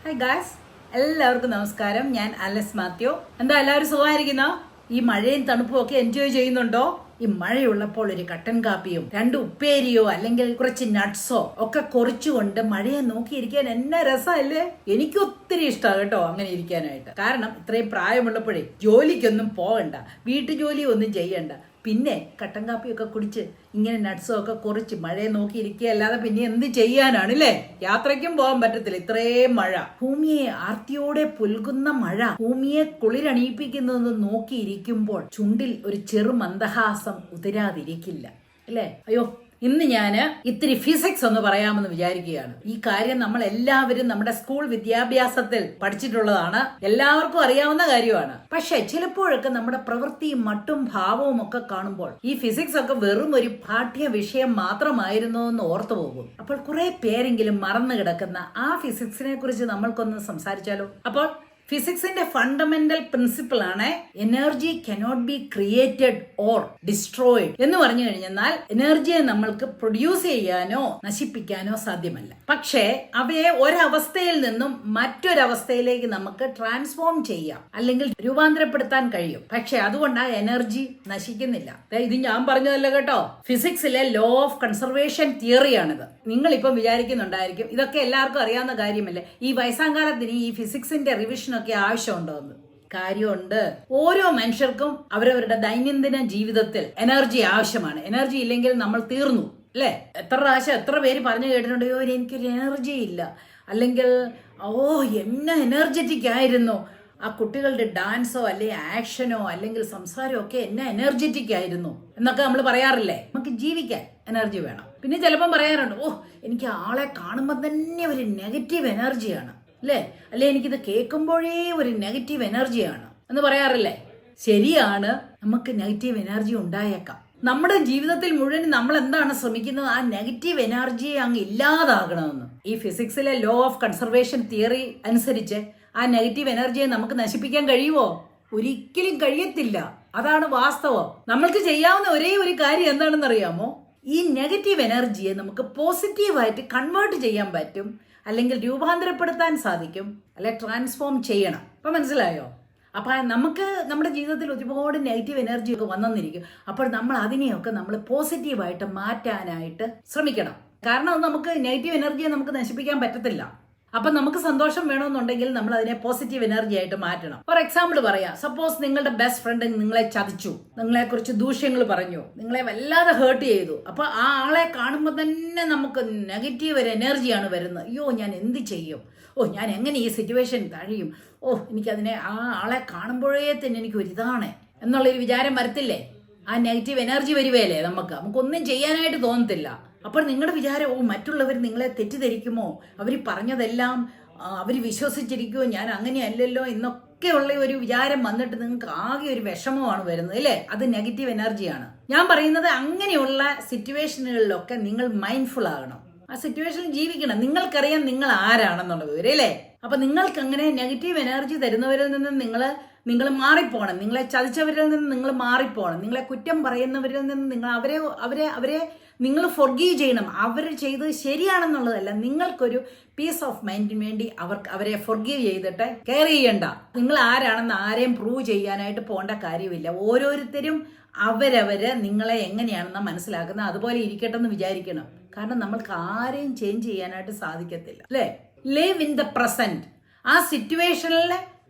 Hi guys, എല്ലാവർക്കും നമസ്കാരം. ഞാൻ അലസ് മാത്യു. എന്താ എല്ലാവരും സുഖമായിരിക്കുന്നോ? ഈ മഴയും തണുപ്പും ഒക്കെ എൻജോയ് ചെയ്യുന്നുണ്ടോ? ഈ മഴയുള്ളപ്പോൾ ഒരു കട്ടൻ കാപ്പിയും 2 ഉപ്പേരിയോ അല്ലെങ്കിൽ കുറച്ച് നട്ട്സോ ഒക്കെ കുറിച്ചുകൊണ്ട് മഴയെ നോക്കിയിരിക്കാൻ എന്നാ രസമല്ലേ. എനിക്ക് ഒത്തിരി ഇഷ്ടമാണ് കേട്ടോ അങ്ങനെ ഇരിക്കാനായിട്ട്. കാരണം ഇത്രയും പ്രായമുള്ളപ്പോഴേ ജോലിക്കൊന്നും പോകണ്ട, വീട്ടുജോലി ഒന്നും ചെയ്യണ്ട, പിന്നെ കട്ടൻ കാപ്പിയൊക്കെ കുടിച്ച് ഇങ്ങനെ നട്ട്സും ഒക്കെ കുറിച്ച് മഴയെ നോക്കിയിരിക്കുക അല്ലാതെ പിന്നെ എന്ത് ചെയ്യാനാണ് അല്ലേ? യാത്രയ്ക്കും പോകാൻ പറ്റത്തില്ല, ഇത്രയും മഴ. ഭൂമിയെ ആർത്തിയോടെ പുൽകുന്ന മഴ ഭൂമിയെ കുളിരണിയിപ്പിക്കുന്നത് നോക്കിയിരിക്കുമ്പോൾ ചുണ്ടിൽ ഒരു ചെറു മന്ദഹാസം ഉതിരാതിരിക്കില്ല അല്ലേ? അയ്യോ, ഇന്ന് ഞാൻ ഇത്തിരി ഫിസിക്സ് ഒന്ന് പറയാമെന്ന് വിചാരിക്കുകയാണ്. ഈ കാര്യം നമ്മൾ എല്ലാവരും നമ്മുടെ സ്കൂൾ വിദ്യാഭ്യാസത്തിൽ പഠിച്ചിട്ടുള്ളതാണ്, എല്ലാവർക്കും അറിയാവുന്ന കാര്യമാണ്. പക്ഷെ ചിലപ്പോഴൊക്കെ നമ്മുടെ പ്രവൃത്തിയും മട്ടും ഭാവവും ഒക്കെ കാണുമ്പോൾ ഈ ഫിസിക്സ് ഒക്കെ വെറും ഒരു പാഠ്യ വിഷയം മാത്രമായിരുന്നു എന്ന് ഓർത്തു പോകും. അപ്പോൾ കുറെ പേരെങ്കിലും മറന്നു കിടക്കുന്ന ആ ഫിസിക്സിനെ കുറിച്ച് നമ്മൾക്കൊന്ന് സംസാരിച്ചാലോ? അപ്പോൾ ഫിസിക്സിന്റെ ഫണ്ടമെന്റൽ പ്രിൻസിപ്പിൾ ആണ് energy cannot be created or destroyed എന്ന് പറഞ്ഞു കഴിഞ്ഞാൽ എനർജിയെ നമ്മൾക്ക് പ്രൊഡ്യൂസ് ചെയ്യാനോ നശിപ്പിക്കാനോ സാധ്യമല്ല. പക്ഷേ അവയെ ഒരവസ്ഥയിൽ നിന്നും മറ്റൊരവസ്ഥയിലേക്ക് നമുക്ക് ട്രാൻസ്ഫോം ചെയ്യാം അല്ലെങ്കിൽ രൂപാന്തരപ്പെടുത്താൻ കഴിയും. പക്ഷെ അതുകൊണ്ട് ആ എനർജി നശിക്കുന്നില്ല. ഇത് ഞാൻ പറഞ്ഞതല്ല കേട്ടോ, ഫിസിക്സിലെ ലോ ഓഫ് കൺസർവേഷൻ തിയറിയാണിത്. നിങ്ങൾ ഇപ്പം വിചാരിക്കുന്നുണ്ടായിരിക്കും ഇതൊക്കെ എല്ലാവർക്കും അറിയാവുന്ന കാര്യമല്ലേ, ഈ വയസ്സാങ്കാലത്തിന് ഈ ഫിസിക്സിന്റെ റിവിഷൻ ഒക്കെ ആവശ്യമുണ്ടോ എന്ന്. കാര്യമുണ്ട്. ഓരോ മനുഷ്യർക്കും അവരവരുടെ ദൈനംദിന ജീവിതത്തിൽ എനർജി ആവശ്യമാണ്. എനർജി ഇല്ലെങ്കിൽ നമ്മൾ തീർന്നു അല്ലേ? എത്ര പേര് പറഞ്ഞു കേട്ടിട്ടുണ്ട്, അയ്യോ എനിക്കൊരു എനർജി ഇല്ല, അല്ലെങ്കിൽ ഓ എന്നെ എനർജറ്റിക് ആയിരുന്നു, ആ കുട്ടികളുടെ ഡാൻസോ അല്ലെങ്കിൽ ആക്ഷനോ അല്ലെങ്കിൽ സംസാരമോ ഒക്കെ എന്നെ എനർജറ്റിക് ആയിരുന്നു എന്നൊക്കെ നമ്മൾ പറയാറില്ലേ? നമുക്ക് ജീവിക്കാൻ എനർജി വേണം. പിന്നെ ചിലപ്പം പറയാറുണ്ട്, ഓ എനിക്ക് ആളെ കാണുമ്പോൾ തന്നെ ഒരു നെഗറ്റീവ് എനർജിയാണ് അല്ലേ, അല്ലെ എനിക്കിത് കേൾക്കുമ്പോഴേ ഒരു നെഗറ്റീവ് എനർജിയാണ് എന്ന് പറയാറില്ലേ? ശരിയാണ്, നമുക്ക് നെഗറ്റീവ് എനർജി ഉണ്ടായേക്കാം. നമ്മുടെ ജീവിതത്തിൽ മുഴുവൻ നമ്മൾ എന്താണ് ശ്രമിക്കുന്നത്? ആ നെഗറ്റീവ് എനർജിയെ അങ്ങ് ഇല്ലാതാകണമെന്ന്. ഈ ഫിസിക്സിലെ ലോ ഓഫ് കൺസർവേഷൻ തിയറി അനുസരിച്ച് ആ നെഗറ്റീവ് എനർജിയെ നമുക്ക് നശിപ്പിക്കാൻ കഴിയുമോ? ഒരിക്കലും കഴിയത്തില്ല. അതാണ് വാസ്തവം. നമ്മൾക്ക് ചെയ്യാവുന്ന ഒരേ ഒരു കാര്യം എന്താണെന്ന് അറിയാമോ? ഈ നെഗറ്റീവ് എനർജിയെ നമുക്ക് പോസിറ്റീവായിട്ട് കൺവേർട്ട് ചെയ്യാൻ പറ്റും, അല്ലെങ്കിൽ രൂപാന്തരപ്പെടുത്താൻ സാധിക്കും, അല്ലെ ട്രാൻസ്ഫോം ചെയ്യണം. അപ്പൊ മനസ്സിലായോ? അപ്പൊ നമുക്ക് നമ്മുടെ ജീവിതത്തിൽ ഒരുപാട് നെഗറ്റീവ് എനർജി ഒക്കെ വന്നിരിക്കും. അപ്പോൾ നമ്മൾ അതിനെയൊക്കെ നമ്മൾ പോസിറ്റീവായിട്ട് മാറ്റാനായിട്ട് ശ്രമിക്കണം. കാരണം നമുക്ക് നെഗറ്റീവ് എനർജിയെ നമുക്ക് നശിപ്പിക്കാൻ പറ്റത്തില്ല. അപ്പൊ നമുക്ക് സന്തോഷം വേണമെന്നുണ്ടെങ്കിൽ നമ്മൾ അതിനെ പോസിറ്റീവ് എനർജി ആയിട്ട് മാറ്റണം. ഫോർ എക്സാമ്പിൾ പറയാം, സപ്പോസ് നിങ്ങളുടെ ബെസ്റ്റ് ഫ്രണ്ട് നിങ്ങളെ ചതിച്ചു, നിങ്ങളെ കുറിച്ച് ദൂഷ്യങ്ങൾ പറഞ്ഞു, നിങ്ങളെ വല്ലാതെ ഹേർട്ട് ചെയ്തു. അപ്പൊ ആ ആളെ കാണുമ്പോൾ തന്നെ നമുക്ക് നെഗറ്റീവ് ഒരു എനർജിയാണ് വരുന്നത്. അയ്യോ ഞാൻ എന്ത് ചെയ്യും, ഓ ഞാൻ എങ്ങനെ ഈ സിറ്റുവേഷൻ കഴിയും, ഓ എനിക്കതിനെ ആ ആളെ കാണുമ്പോഴേ തന്നെ എനിക്ക് ഒരിതാണ് എന്നുള്ളൊരു വിചാരം വരത്തില്ലേ? ആ നെഗറ്റീവ് എനർജി വരുവല്ലേ, നമുക്കൊന്നും ചെയ്യാനായിട്ട് തോന്നത്തില്ല. അപ്പോൾ നിങ്ങളുടെ വിചാരം, ഓ മറ്റുള്ളവർ നിങ്ങളെ തെറ്റിദ്ധരിക്കുമോ, അവർ പറഞ്ഞതെല്ലാം അവർ വിശ്വസിച്ചിരിക്കുമോ, ഞാൻ അങ്ങനെയല്ലല്ലോ എന്നൊക്കെയുള്ള ഒരു വിചാരം വന്നിട്ട് നിങ്ങൾക്ക് ആകെ ഒരു വിഷമമാണ് വരുന്നത് അല്ലേ? അത് നെഗറ്റീവ് എനർജിയാണ്. ഞാൻ പറയുന്നത് അങ്ങനെയുള്ള സിറ്റുവേഷനുകളിലൊക്കെ നിങ്ങൾ മൈൻഡ്ഫുൾ ആകണം, ആ സിറ്റുവേഷനിൽ ജീവിക്കണം. നിങ്ങൾക്കറിയാം നിങ്ങൾ ആരാണെന്നുള്ളത് വരെ അല്ലേ? അപ്പൊ നിങ്ങൾക്ക് അങ്ങനെ നെഗറ്റീവ് എനർജി തരുന്നവരിൽ നിന്ന് നിങ്ങൾ മാറിപ്പോണം. നിങ്ങളെ ചതിച്ചവരിൽ നിന്ന് നിങ്ങൾ മാറിപ്പോണം. നിങ്ങളെ കുറ്റം പറയുന്നവരിൽ നിന്ന് നിങ്ങൾ അവരെ നിങ്ങൾ ഫൊർഗീവ് ചെയ്യണം. അവർ ചെയ്തത് ശരിയാണെന്നുള്ളതല്ല, നിങ്ങൾക്കൊരു പീസ് ഓഫ് മൈൻഡിന് വേണ്ടി അവരെ ഫൊർഗീവ് ചെയ്തിട്ട് കെയർ ചെയ്യണ്ട. നിങ്ങൾ ആരാണെന്ന് ആരെയും പ്രൂവ് ചെയ്യാനായിട്ട് പോകേണ്ട കാര്യമില്ല. ഓരോരുത്തരും അവരവര് നിങ്ങളെ എങ്ങനെയാണെന്ന് മനസ്സിലാക്കുന്നത് അതുപോലെ ഇരിക്കട്ടെ എന്ന് വിചാരിക്കണം. കാരണം നമ്മൾക്ക് ആരെയും ചേഞ്ച് ചെയ്യാനായിട്ട് സാധിക്കത്തില്ല അല്ലേ? Live in the present. ആ സിറ്റുവേഷനിൽ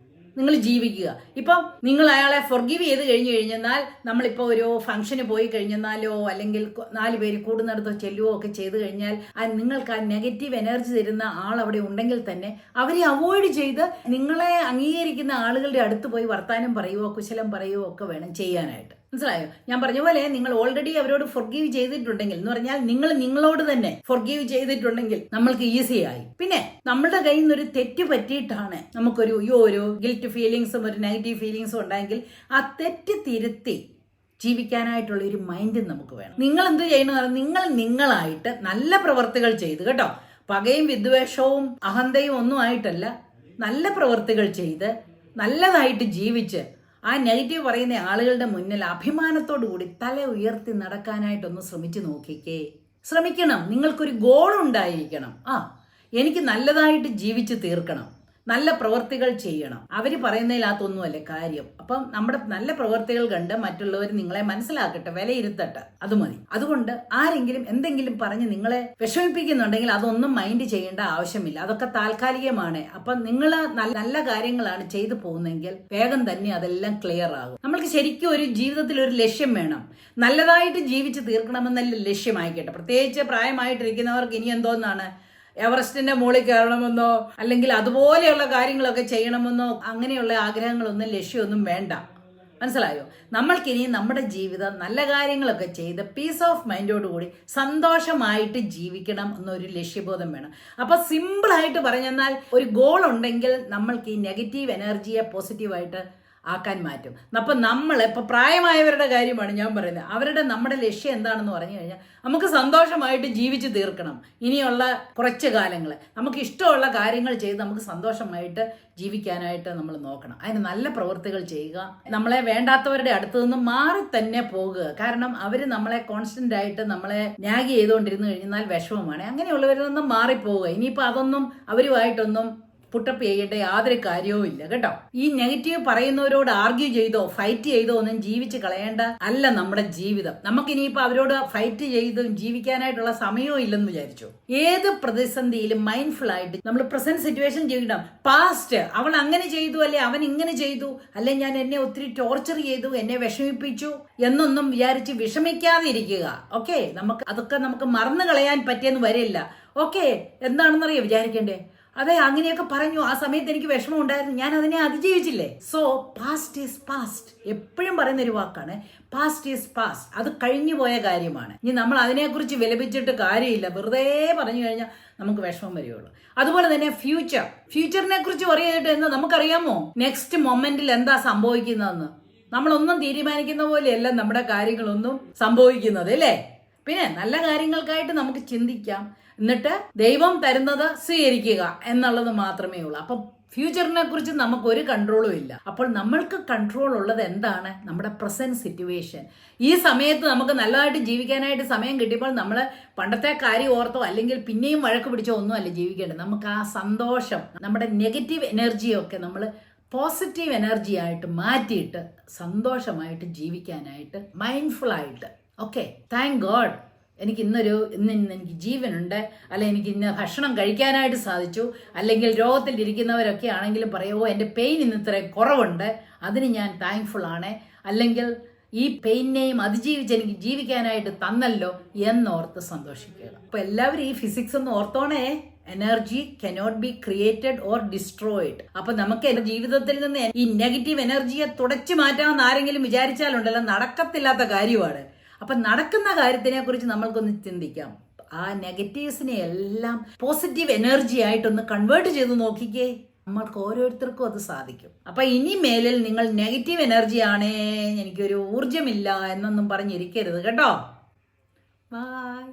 നിങ്ങൾ ജീവിക്കുക. ഇപ്പം നിങ്ങൾ അയാളെ ഫൊർഗീവ് ചെയ്ത് കഴിഞ്ഞാൽ, നമ്മളിപ്പോൾ ഒരു ഫംഗ്ഷന് പോയി കഴിഞ്ഞാലോ അല്ലെങ്കിൽ 4 പേര് കൂടുന്നിടത്തോ ചെല്ലുവോ ഒക്കെ ചെയ്ത് കഴിഞ്ഞാൽ നിങ്ങൾക്ക് ആ നെഗറ്റീവ് എനർജി തരുന്ന ആൾ അവിടെ ഉണ്ടെങ്കിൽ തന്നെ അവരെ അവോയ്ഡ് ചെയ്ത് നിങ്ങളെ അംഗീകരിക്കുന്ന ആളുകളുടെ അടുത്ത് പോയി വർത്താനം പറയുവോ കുശലം പറയുവോ ഒക്കെ വേണം ചെയ്യാനായിട്ട്. മനസ്സിലായോ? ഞാൻ പറഞ്ഞ പോലെ നിങ്ങൾ ഓൾറെഡി അവരോട് ഫൊർഗീവ് ചെയ്തിട്ടുണ്ടെങ്കിൽ എന്ന് പറഞ്ഞാൽ നിങ്ങൾ നിങ്ങളോട് തന്നെ ഫൊർഗീവ് ചെയ്തിട്ടുണ്ടെങ്കിൽ നമ്മൾക്ക് ഈസിയായി. പിന്നെ നമ്മളുടെ കയ്യിൽ നിന്ന് ഒരു തെറ്റ് പറ്റിയിട്ടാണ് നമുക്കൊരു ഒരു ഗിൽറ്റ് ഫീലിങ്സും ഒരു നെഗറ്റീവ് ഫീലിങ്സും ഉണ്ടെങ്കിൽ ആ തെറ്റ് തിരുത്തി ജീവിക്കാനായിട്ടുള്ള ഒരു മൈൻഡ് നമുക്ക് വേണം. നിങ്ങൾ എന്ത് ചെയ്യണമെന്ന് നിങ്ങൾ നിങ്ങളായിട്ട് നല്ല പ്രവർത്തികൾ ചെയ്ത് കേട്ടോ, പകയും വിദ്വേഷവും അഹന്തയും ഒന്നും ആയിട്ടല്ല, നല്ല പ്രവർത്തികൾ ചെയ്ത് നല്ലതായിട്ട് ജീവിച്ച് ആ നെഗറ്റീവ് പറയുന്ന ആളുകളുടെ മുന്നിൽ അഭിമാനത്തോടു കൂടി തല ഉയർത്തി നടക്കാനായിട്ടൊന്ന് ശ്രമിച്ചു നോക്കിക്കേ. ശ്രമിക്കണം. നിങ്ങൾക്കൊരു ഗോൾ ഉണ്ടായിരിക്കണം. എനിക്ക് നല്ലതായിട്ട് ജീവിച്ച് തീർക്കണം, നല്ല പ്രവൃത്തികൾ ചെയ്യണം. അവര് പറയുന്നതിനകത്തൊന്നുമല്ലേ കാര്യം. അപ്പം നമ്മുടെ നല്ല പ്രവൃത്തികൾ കണ്ട് മറ്റുള്ളവർ നിങ്ങളെ മനസ്സിലാക്കട്ടെ, വിലയിരുത്തട്ടെ, അത് മതി. അതുകൊണ്ട് ആരെങ്കിലും എന്തെങ്കിലും പറഞ്ഞ് നിങ്ങളെ വിഷമിപ്പിക്കുന്നുണ്ടെങ്കിൽ അതൊന്നും മൈൻഡ് ചെയ്യേണ്ട ആവശ്യമില്ല. അതൊക്കെ താൽക്കാലികമാണ്. അപ്പം നിങ്ങൾ നല്ല കാര്യങ്ങളാണ് ചെയ്തു പോകുന്നതെങ്കിൽ വേഗം തന്നെ അതെല്ലാം ക്ലിയർ ആകും. നമ്മൾക്ക് ശരിക്കും ഒരു ജീവിതത്തിൽ ഒരു ലക്ഷ്യം വേണം. നല്ലതായിട്ട് ജീവിച്ച് തീർക്കണമെന്നല്ല ലക്ഷ്യമായിക്കട്ടെ. പ്രത്യേകിച്ച് പ്രായമായിട്ടിരിക്കുന്നവർക്ക് ഇനി എന്തോന്നാണ് എവറസ്റ്റിന്റെ മുകളിൽ കയറണമെന്നോ അല്ലെങ്കിൽ അതുപോലെയുള്ള കാര്യങ്ങളൊക്കെ ചെയ്യണമെന്നോ അങ്ങനെയുള്ള ആഗ്രഹങ്ങളൊന്നും ലക്ഷ്യമൊന്നും വേണ്ട. മനസ്സിലായോ? നമ്മൾക്കിനി നമ്മുടെ ജീവിതം നല്ല കാര്യങ്ങളൊക്കെ ചെയ്ത് പീസ് ഓഫ് മൈൻഡോടുകൂടി സന്തോഷമായിട്ട് ജീവിക്കണം എന്നൊരു ലക്ഷ്യബോധം വേണം. അപ്പൊ സിമ്പിളായിട്ട് പറഞ്ഞെന്നാൽ ഒരു ഗോൾ ഉണ്ടെങ്കിൽ നമ്മൾക്ക് ഈ നെഗറ്റീവ് എനർജിയെ പോസിറ്റീവായിട്ട് ആക്കാൻ മാറ്റും. അപ്പം ഇപ്പൊ പ്രായമായവരുടെ കാര്യമാണ് ഞാൻ പറയുന്നത്. നമ്മുടെ ലക്ഷ്യം എന്താണെന്ന് പറഞ്ഞു കഴിഞ്ഞാൽ നമുക്ക് സന്തോഷമായിട്ട് ജീവിച്ചു തീർക്കണം. ഇനിയുള്ള കുറച്ച് കാലങ്ങൾ നമുക്ക് ഇഷ്ടമുള്ള കാര്യങ്ങൾ ചെയ്ത് നമുക്ക് സന്തോഷമായിട്ട് ജീവിക്കാനായിട്ട് നമ്മൾ നോക്കണം. അതിന് നല്ല പ്രവൃത്തികൾ ചെയ്യുക. നമ്മളെ വേണ്ടാത്തവരുടെ അടുത്ത് നിന്ന് മാറി തന്നെ പോകുക. കാരണം അവർ നമ്മളെ കോൺസ്റ്റന്റ് ആയിട്ട് നമ്മളെ ന്യാഗ് ചെയ്തുകൊണ്ടിരുന്നു കഴിഞ്ഞാൽ വിഷമമാണ്. അങ്ങനെയുള്ളവരിൽ നിന്നും മാറിപ്പോവുക. ഇനിയിപ്പോൾ അതൊന്നും അവരുമായിട്ടൊന്നും പുട്ടപ്പ് ചെയ്യേണ്ട യാതൊരു കാര്യവും ഇല്ല കേട്ടോ. ഈ നെഗറ്റീവ് പറയുന്നവരോട് ആർഗ്യൂ ചെയ്തോ ഫൈറ്റ് ചെയ്തോ ഒന്നും ജീവിച്ച് കളയേണ്ട അല്ല നമ്മുടെ ജീവിതം. നമുക്കിനിയിപ്പോൾ അവരോട് ഫൈറ്റ് ചെയ്ത് ജീവിക്കാനായിട്ടുള്ള സമയവും ഇല്ലെന്ന് വിചാരിച്ചു. ഏത് പ്രതിസന്ധിയിലും മൈൻഡ്ഫുൾ ആയിട്ട് നമ്മൾ പ്രസന്റ് സിറ്റുവേഷൻ ചെയ്യണം. പാസ്റ്റ് അവൾ അങ്ങനെ ചെയ്തു, അല്ലെ അവൻ ഇങ്ങനെ ചെയ്തു, അല്ലെ ഞാൻ എന്നെ ഒത്തിരി ടോർച്ചർ ചെയ്തു, എന്നെ വിഷമിപ്പിച്ചു എന്നൊന്നും വിചാരിച്ച് വിഷമിക്കാതെ ഇരിക്കുക. ഓക്കെ, അതൊക്കെ നമുക്ക് മറന്നു കളയാൻ പറ്റിയെന്ന് വരില്ല. ഓക്കെ, എന്താണെന്നറിയോ വിചാരിക്കേണ്ടേ? അതെ, അങ്ങനെയൊക്കെ പറഞ്ഞു, ആ സമയത്ത് എനിക്ക് വിഷമം ഉണ്ടായിരുന്നു, ഞാൻ അതിനെ അതിജീവിച്ചില്ലേ. So past is past. എപ്പോഴും പറയുന്ന ഒരു വാക്കാണ് പാസ്റ്റ് ഈസ് പാസ്റ്റ്. അത് കഴിഞ്ഞു പോയ കാര്യമാണ്. ഇനി നമ്മൾ അതിനെക്കുറിച്ച് വിലപിച്ചിട്ട് കാര്യമില്ല. വെറുതെ പറഞ്ഞു കഴിഞ്ഞാൽ നമുക്ക് വിഷമം വരികയുള്ളൂ. അതുപോലെ തന്നെ ഫ്യൂച്ചറിനെ കുറിച്ച് പറയിട്ട് എന്ന് നമുക്കറിയാമോ നെക്സ്റ്റ് മൊമെന്റിൽ എന്താ സംഭവിക്കുന്നതെന്ന്? നമ്മളൊന്നും തീരുമാനിക്കുന്ന പോലെയല്ല നമ്മുടെ കാര്യങ്ങളൊന്നും സംഭവിക്കുന്നത്, അല്ലേ? പിന്നെ നല്ല കാര്യങ്ങൾക്കായിട്ട് നമുക്ക് ചിന്തിക്കാം, എന്നിട്ട് ദൈവം തരുന്നത് സ്വീകരിക്കുക എന്നുള്ളത് മാത്രമേ ഉള്ളൂ. അപ്പം ഫ്യൂച്ചറിനെ കുറിച്ച് നമുക്ക് ഒരു കൺട്രോളും ഇല്ല. അപ്പോൾ നമ്മൾക്ക് കൺട്രോൾ ഉള്ളത് എന്താണ്? നമ്മുടെ പ്രസന്റ് സിറ്റുവേഷൻ. ഈ സമയത്ത് നമുക്ക് നല്ലതായിട്ട് ജീവിക്കാനായിട്ട് സമയം കിട്ടിയപ്പോൾ നമ്മൾ പണ്ടത്തെ കാര്യം ഓർത്തോ അല്ലെങ്കിൽ പിന്നെയും വഴക്ക് പിടിച്ചോ ഒന്നും അല്ല ജീവിക്കേണ്ടത്. നമുക്ക് ആ സന്തോഷം, നമ്മുടെ നെഗറ്റീവ് എനർജിയൊക്കെ നമ്മൾ പോസിറ്റീവ് എനർജി ആയിട്ട് മാറ്റിയിട്ട് സന്തോഷമായിട്ട് ജീവിക്കാനായിട്ട് മൈൻഡ്ഫുൾ ആയിട്ട്. ഓക്കെ, താങ്ക് ഗോഡ് ഇന്ന് എനിക്ക് ജീവനുണ്ട്, അല്ലെ എനിക്ക് ഇന്ന് ഭക്ഷണം കഴിക്കാനായിട്ട് സാധിച്ചു, അല്ലെങ്കിൽ രോഗത്തിലിരിക്കുന്നവരൊക്കെ ആണെങ്കിലും പറയുമോ എൻ്റെ പെയിൻ ഇന്ന് ഇത്രയും കുറവുണ്ട്, അതിന് ഞാൻ താങ്ക്ഫുൾ ആണ്, അല്ലെങ്കിൽ ഈ പെയിനെയും അതിജീവിച്ച് എനിക്ക് ജീവിക്കാനായിട്ട് തന്നല്ലോ എന്നോർത്ത് സന്തോഷിക്കുക. അപ്പൊ എല്ലാവരും ഈ ഫിസിക്സ് ഒന്ന് ഓർത്തോണേ. Energy cannot be created or destroyed. അപ്പൊ നമുക്ക് എന്റെ ജീവിതത്തിൽ നിന്ന് ഈ നെഗറ്റീവ് എനർജിയെ തുടച്ചു മാറ്റാമെന്ന് ആരെങ്കിലും വിചാരിച്ചാലുണ്ടല്ലോ, നടക്കത്തില്ലാത്ത കാര്യമാണ്. അപ്പൊ നടക്കുന്ന കാര്യത്തിനെ കുറിച്ച് നമ്മൾക്കൊന്ന് ചിന്തിക്കാം. ആ നെഗറ്റീവ്സിനെ എല്ലാം പോസിറ്റീവ് എനർജി ആയിട്ടൊന്ന് കൺവേർട്ട് ചെയ്ത് നോക്കിക്കേ. നമ്മൾക്ക് ഓരോരുത്തർക്കും അത് സാധിക്കും. അപ്പൊ ഇനി മേലിൽ നിങ്ങൾ നെഗറ്റീവ് എനർജി ആണേ, എനിക്കൊരു ഊർജമില്ല എന്നൊന്നും പറഞ്ഞിരിക്കരുത് കേട്ടോ. ബൈ.